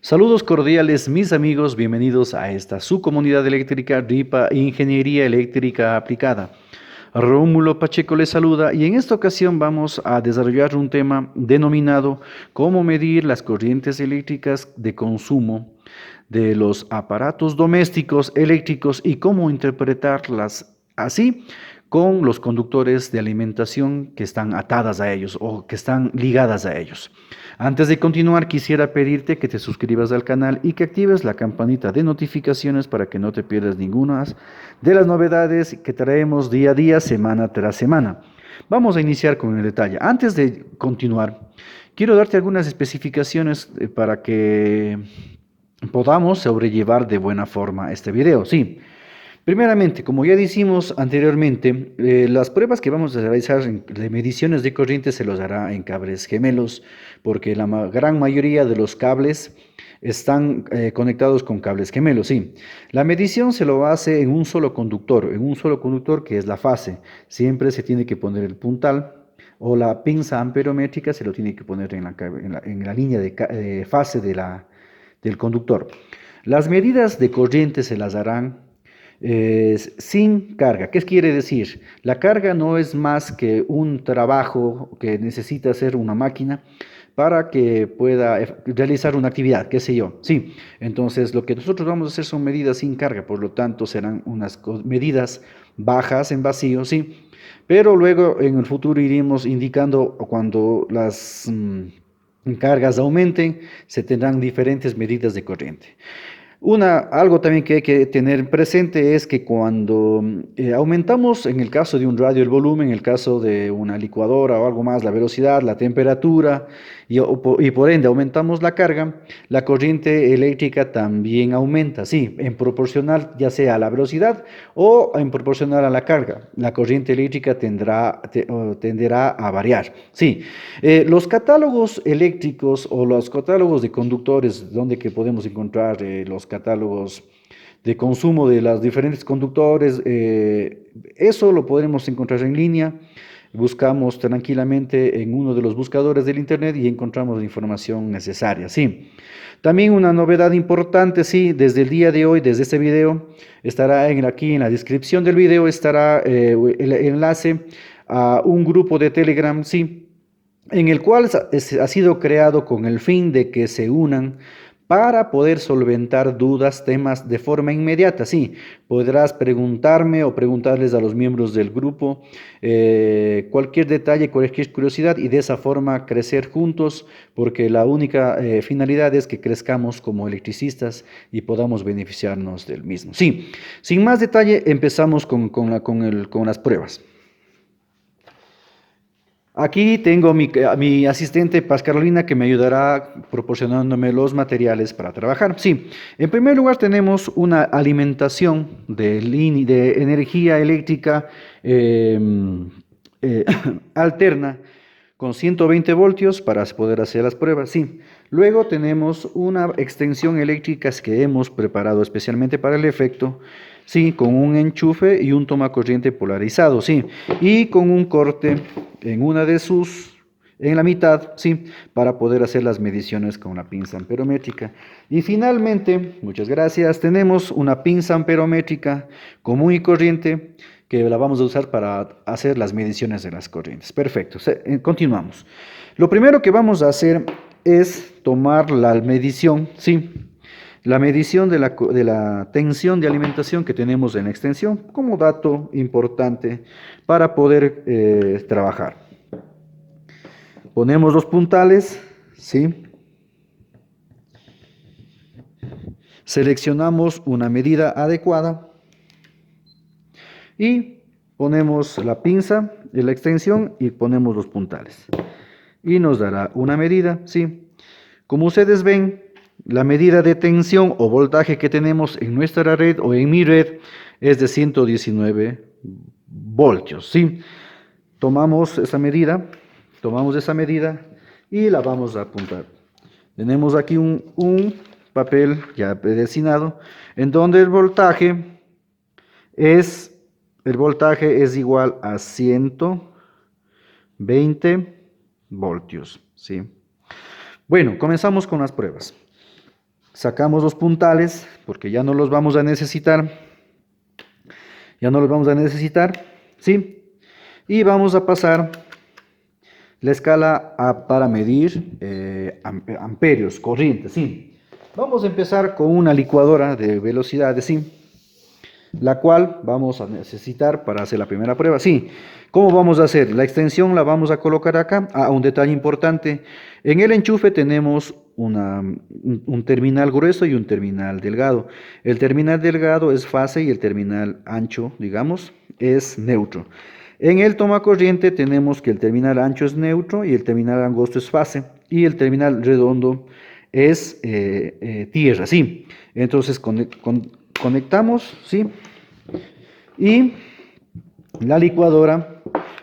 Saludos cordiales, mis amigos, bienvenidos a esta su comunidad eléctrica RIPA Ingeniería Eléctrica Aplicada. Rómulo Pacheco les saluda y en esta ocasión vamos a desarrollar un tema denominado cómo medir las corrientes eléctricas de consumo de los aparatos domésticos eléctricos y cómo interpretarlas así con los conductores de alimentación que están atadas a ellos o que están ligadas a ellos. Antes de continuar, quisiera pedirte que te suscribas al canal y que actives la campanita de notificaciones para que no te pierdas ninguna de las novedades que traemos día a día, semana tras semana. Vamos a iniciar con el detalle. Antes de continuar, quiero darte algunas especificaciones para que podamos sobrellevar de buena forma este video. Sí. Primeramente, como ya dijimos anteriormente, las pruebas que vamos a realizar de mediciones de corriente se los hará en cables gemelos, porque la gran mayoría de los cables están conectados con cables gemelos, sí. La medición se lo hace en un solo conductor que es la fase. Siempre se tiene que poner el puntal o la pinza amperométrica, se lo tiene que poner en la línea de fase del conductor. Las medidas de corriente se las harán sin carga. ¿Qué quiere decir? La carga no es más que un trabajo que necesita hacer una máquina para que pueda realizar una actividad, qué sé yo. Sí, entonces lo que nosotros vamos a hacer son medidas sin carga, por lo tanto serán unas medidas bajas en vacío, sí, pero luego en el futuro iremos indicando cuando las cargas aumenten, se tendrán diferentes medidas de corriente. Algo también que hay que tener presente es que cuando aumentamos, en el caso de un radio, el volumen, en el caso de una licuadora o algo más, la velocidad, la temperatura y por ende aumentamos la carga, la corriente eléctrica también aumenta, sí, en proporcional ya sea a la velocidad o en proporcional a la carga. La corriente eléctrica tenderá a variar, sí. Los catálogos eléctricos o los catálogos de conductores, donde que podemos encontrar los catálogos de consumo de los diferentes conductores, eso lo podremos encontrar en línea. Buscamos tranquilamente en uno de los buscadores del internet y encontramos la información necesaria, sí. También una novedad importante, sí, desde el día de hoy, desde este video, estará aquí en la descripción del video, estará el enlace a un grupo de Telegram, sí, en el cual ha sido creado con el fin de que se unan para poder solventar dudas, temas de forma inmediata. Sí, podrás preguntarme o preguntarles a los miembros del grupo cualquier detalle, cualquier curiosidad y de esa forma crecer juntos, porque la única finalidad es que crezcamos como electricistas y podamos beneficiarnos del mismo. Sí, sin más detalle empezamos con las pruebas. Aquí tengo a mi asistente Paz Carolina que me ayudará proporcionándome los materiales para trabajar. Sí, en primer lugar tenemos una alimentación de energía eléctrica eh, alterna con 120 voltios para poder hacer las pruebas. Sí, luego tenemos una extensión eléctrica que hemos preparado especialmente para el efecto. Sí, con un enchufe y un tomacorriente polarizado, sí, y con un corte en la mitad, sí, para poder hacer las mediciones con la pinza amperométrica. Y finalmente, muchas gracias, tenemos una pinza amperométrica común y corriente que la vamos a usar para hacer las mediciones de las corrientes. Perfecto, continuamos. Lo primero que vamos a hacer es tomar la medición, sí, la medición de la tensión de alimentación que tenemos en la extensión como dato importante para poder trabajar. Ponemos los puntales, ¿sí? Seleccionamos una medida adecuada y ponemos la pinza en la extensión y ponemos los puntales. Y nos dará una medida, ¿sí? Como ustedes ven, la medida de tensión o voltaje que tenemos en nuestra red o en mi red es de 119 voltios, ¿sí? Tomamos esa medida y la vamos a apuntar. Tenemos aquí un papel ya predestinado en donde el voltaje es igual a 120 voltios, ¿sí? Bueno, comenzamos con las pruebas. Sacamos los puntales porque ya no los vamos a necesitar. Ya no los vamos a necesitar, ¿sí? Y vamos a pasar la escala para medir amperios, corriente, ¿sí? Vamos a empezar con una licuadora de velocidades, ¿sí? La cual vamos a necesitar para hacer la primera prueba, ¿sí? ¿Cómo vamos a hacer? La extensión la vamos a colocar acá. Un detalle importante. En el enchufe tenemos un terminal grueso y un terminal delgado. El terminal delgado es fase y el terminal ancho, digamos, es neutro. En el toma corriente tenemos que el terminal ancho es neutro y el terminal angosto es fase y el terminal redondo es tierra, ¿sí? Entonces conectamos, ¿sí? Y la licuadora,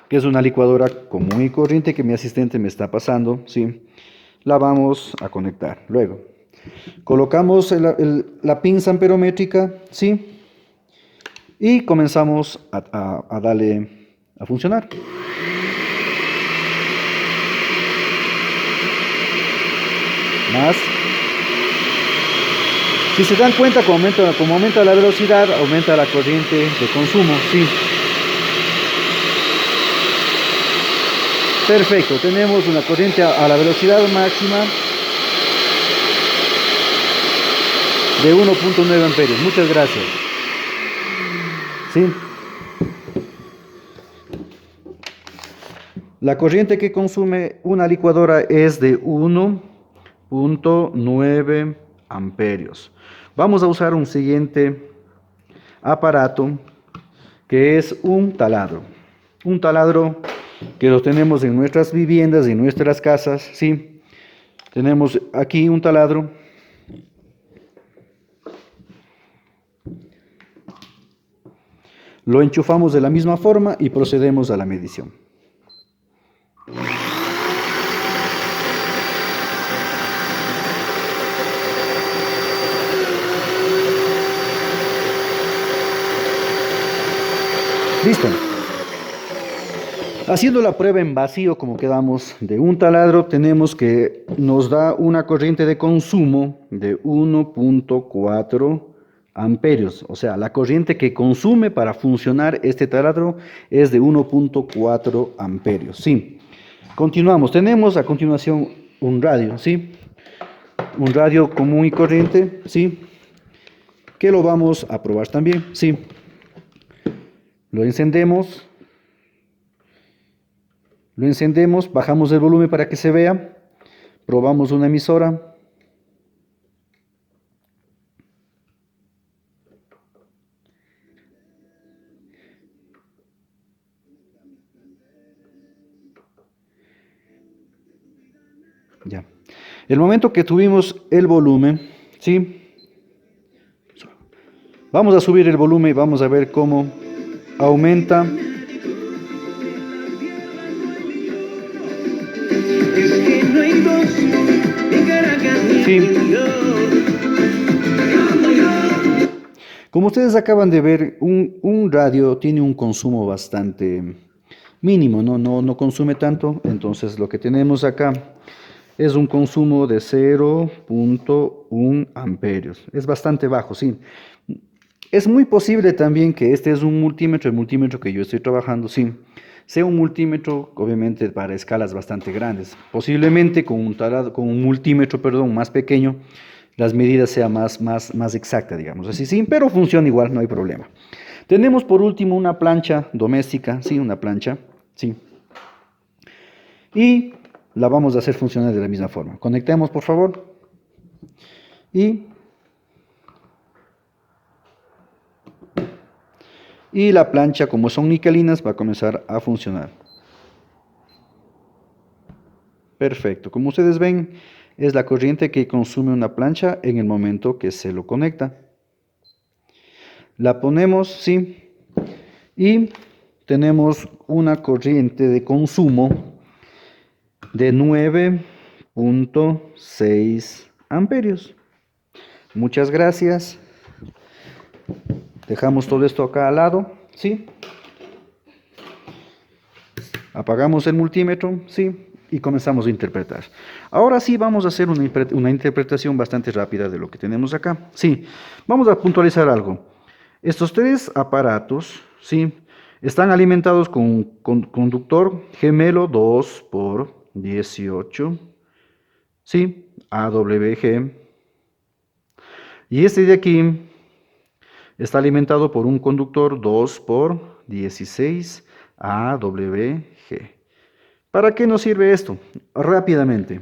que es una licuadora común y corriente que mi asistente me está pasando, ¿sí? La vamos a conectar. Luego, colocamos la pinza amperométrica, ¿sí? Y comenzamos a darle a funcionar. Más. Si se dan cuenta, como aumenta la velocidad, aumenta la corriente de consumo, ¿sí? Perfecto, tenemos una corriente a la velocidad máxima de 1.9 amperios. Muchas gracias. ¿Sí? La corriente que consume una licuadora es de 1.9 amperios. Vamos a usar un siguiente aparato que es un taladro. Un taladro que lo tenemos en nuestras viviendas, en nuestras casas, ¿sí? Tenemos aquí un taladro. Lo enchufamos de la misma forma y procedemos a la medición. Listo. Haciendo la prueba en vacío, como quedamos de un taladro, tenemos que nos da una corriente de consumo de 1.4 amperios. O sea, la corriente que consume para funcionar este taladro es de 1.4 amperios. Sí. Continuamos. Tenemos a continuación un radio, ¿sí? Un radio común y corriente, ¿sí? Que lo vamos a probar también, ¿sí? Lo encendemos. Lo encendemos, bajamos el volumen para que se vea, probamos una emisora. Ya. El momento que tuvimos el volumen, ¿sí? Vamos a subir el volumen y vamos a ver cómo aumenta. Sí. Como ustedes acaban de ver, un radio tiene un consumo bastante mínimo, no consume tanto. Entonces lo que tenemos acá es un consumo de 0.1 amperios. Es bastante bajo, sí. Es muy posible también que este es un multímetro, el multímetro que yo estoy trabajando, sí, sea un multímetro, obviamente, para escalas bastante grandes. Posiblemente con un multímetro, perdón, más pequeño, las medidas sean más exactas, digamos así, sí, pero funciona igual, no hay problema. Tenemos por último una plancha doméstica, sí, una plancha, sí. Y la vamos a hacer funcionar de la misma forma. Conectemos, por favor. Y la plancha, como son niquelinas, va a comenzar a funcionar. Perfecto. Como ustedes ven, es la corriente que consume una plancha en el momento que se lo conecta. La ponemos, sí, y tenemos una corriente de consumo de 9.6 amperios. Muchas gracias. Dejamos todo esto acá al lado, ¿sí? Apagamos el multímetro, ¿sí? y comenzamos a interpretar. Ahora sí vamos a hacer una interpretación bastante rápida de lo que tenemos acá. Sí, vamos a puntualizar algo. Estos tres aparatos, sí, están alimentados con un conductor gemelo 2 por 18, sí, AWG. Y este de aquí está alimentado por un conductor 2 por 16 AWG. ¿Para qué nos sirve esto? Rápidamente.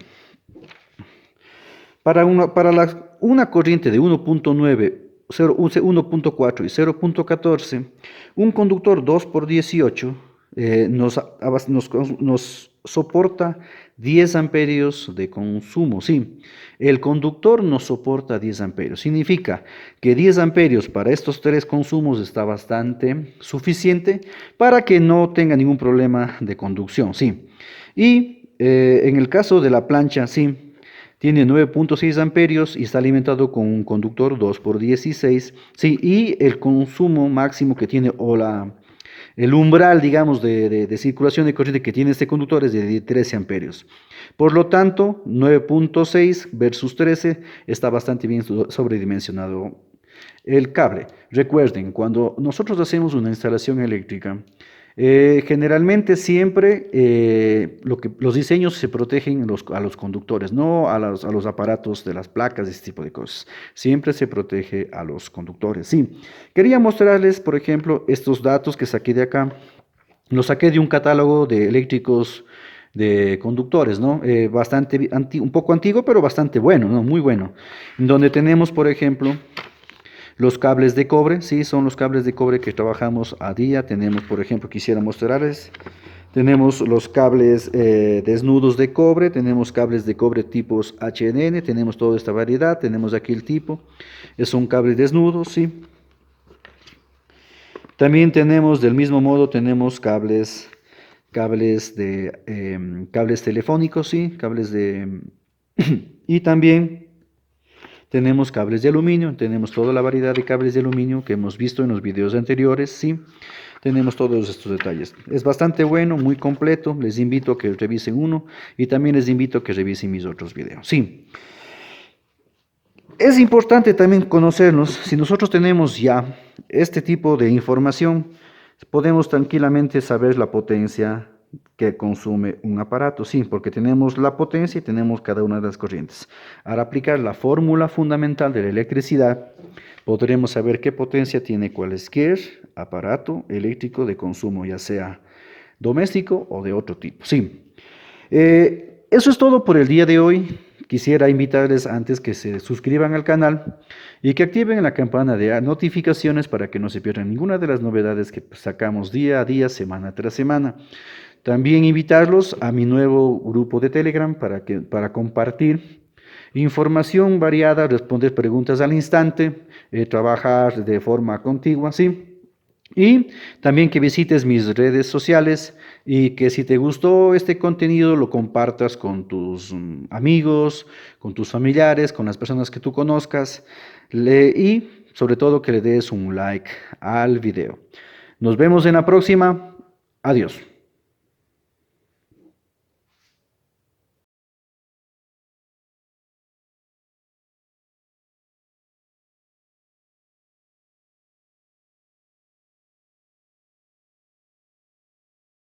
Para una corriente de 1.9, 1.4 y 0.14, un conductor 2 por 18 nos soporta 10 amperios de consumo. Sí, el conductor nos soporta 10 amperios. Significa que 10 amperios para estos tres consumos está bastante suficiente para que no tenga ningún problema de conducción. Sí, y en el caso de la plancha, sí. Tiene 9.6 amperios y está alimentado con un conductor 2 por 16. Sí, y el consumo máximo que tiene, o el umbral, digamos, de circulación de corriente que tiene este conductor es de 13 amperios. Por lo tanto, 9.6 versus 13 está bastante bien sobredimensionado el cable. Recuerden, cuando nosotros hacemos una instalación eléctrica, generalmente siempre los diseños se protegen a los conductores, no a los aparatos de las placas, ese tipo de cosas. Siempre se protege a los conductores. Sí, quería mostrarles, por ejemplo, estos datos que saqué de acá. Los saqué de un catálogo de eléctricos de conductores, ¿no? Un poco antiguo, pero bastante bueno, ¿no? Muy bueno. En donde tenemos, por ejemplo, los cables de cobre, sí, son los cables de cobre que trabajamos a día. Tenemos, por ejemplo, quisiera mostrarles, tenemos los cables desnudos de cobre, tenemos cables de cobre tipos HNN, tenemos toda esta variedad, tenemos aquí el tipo, es un cable desnudo, sí. También tenemos, del mismo modo, tenemos cables telefónicos, sí, y también tenemos cables de aluminio, tenemos toda la variedad de cables de aluminio que hemos visto en los videos anteriores, sí, tenemos todos estos detalles. Es bastante bueno, muy completo, les invito a que revisen uno y también les invito a que revisen mis otros videos, sí. Es importante también conocernos, si nosotros tenemos ya este tipo de información, podemos tranquilamente saber la potencia que consume un aparato, sí, porque tenemos la potencia y tenemos cada una de las corrientes. Al aplicar la fórmula fundamental de la electricidad, podremos saber qué potencia tiene cualquier aparato eléctrico de consumo, ya sea doméstico o de otro tipo. Sí, eso es todo por el día de hoy. Quisiera invitarles antes que se suscriban al canal y que activen la campana de notificaciones para que no se pierdan ninguna de las novedades que sacamos día a día, semana tras semana. También invitarlos a mi nuevo grupo de Telegram para compartir información variada, responder preguntas al instante, trabajar de forma contigua, ¿sí? Y también que visites mis redes sociales y que si te gustó este contenido lo compartas con tus amigos, con tus familiares, con las personas que tú conozcas y sobre todo que le des un like al video. Nos vemos en la próxima. Adiós.